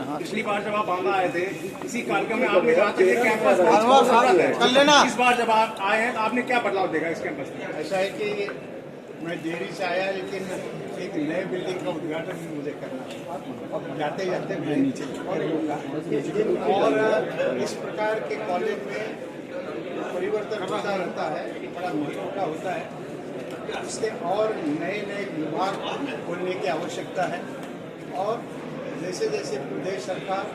पिछली बार जब आप बांदा आए थे इसी कार्यक्रम में आपने कहा था कि कैंपस बहुत खूबसूरत है। इस बार जब आप आए हैं तो आपने क्या बदलाव देखा इस कैंपस में? ऐसा है कि मैं देरी से आया, लेकिन एक नए बिल्डिंग का उद्घाटन भी मुझे करना है। अब जाते जाते मैं नीचे और लूँगा। और इस प्रकार के कॉलेज में परिवर्तन होता रहता है, बड़ा महत्व का होता है। इससे और नए नए विभाग खोलने की आवश्यकता है। और जैसे जैसे प्रदेश सरकार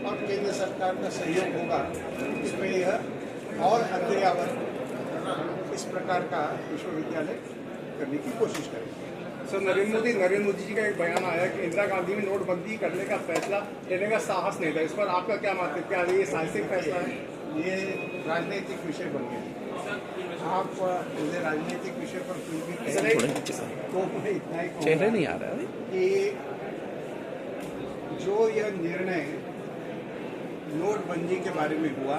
और केंद्र सरकार का सहयोग होगा, इसमें यह और अद्ययावत इस प्रकार का विश्वविद्यालय करने की कोशिश करेंगे। सर, नरेंद्र मोदी जी का एक बयान आया कि इंदिरा गांधी में नोटबंदी करने का फैसला लेने का साहस नहीं था। इस पर आपका क्या मत है? क्या ये साहसिक फैसला है? ये राजनीतिक विषय बन गया। आप मुझे राजनीतिक विषय पर कोई भी कहें तो मैं इतना ही कहूँगा नहीं आ रहा है कि जो यह निर्णय नोटबंदी के बारे में हुआ,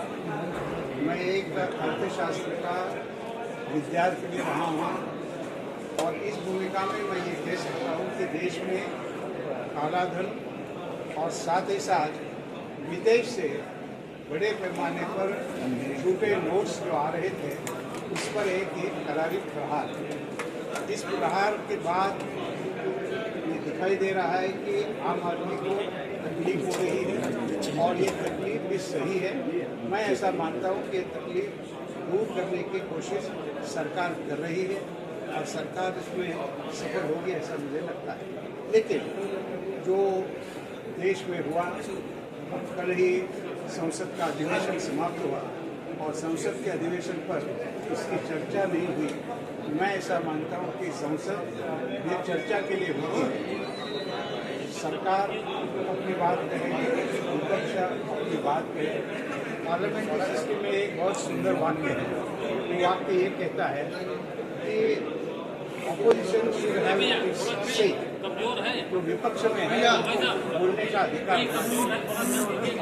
मैं एक अर्थशास्त्र का विद्यार्थी भी रहा हूँ और इस भूमिका में मैं ये कह सकता हूँ कि देश में काला धन और साथ ही साथ विदेश से बड़े पैमाने पर झूठे नोट्स जो आ रहे थे, उस पर एक करारी प्रहार। इस प्रहार के बाद ये दिखाई दे रहा है कि आम आदमी को तकलीफ हो रही है और ये तकलीफ भी सही है। मैं ऐसा मानता हूँ कि तकलीफ दूर करने की कोशिश सरकार कर रही है और सरकार इसमें सफल होगी, ऐसा मुझे लगता है। लेकिन जो देश में हुआ, कल ही संसद का अधिवेशन समाप्त हुआ और संसद के अधिवेशन पर इसकी चर्चा नहीं हुई। मैं ऐसा मानता हूँ कि संसद ये चर्चा के लिए होगी। सरकार अपनी बात करेगी, विपक्ष अपनी बात करेगी। पार्लियामेंट्री सिस्टम में एक बहुत सुंदर वाक्य है। वो वाक्य ये कहता है कि अपोजिशन शुड हैव इट्स से, जो विपक्ष में है बोलने का अधिकार है।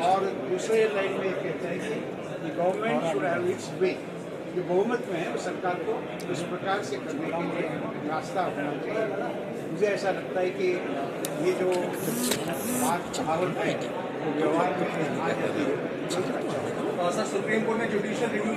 और दूसरे लाइन में ये कहता है कि गवर्नमेंट शुड हैव इट्स वे, जो बहुमत में है वो सरकार को इस प्रकार से करने के लिए रास्ता होना चाहिए। मुझे ऐसा लगता है कि ये जो बात कहावत है वो व्यवहार में आ जाती है। सुप्रीम कोर्ट ने जुडिशियल रिव्यू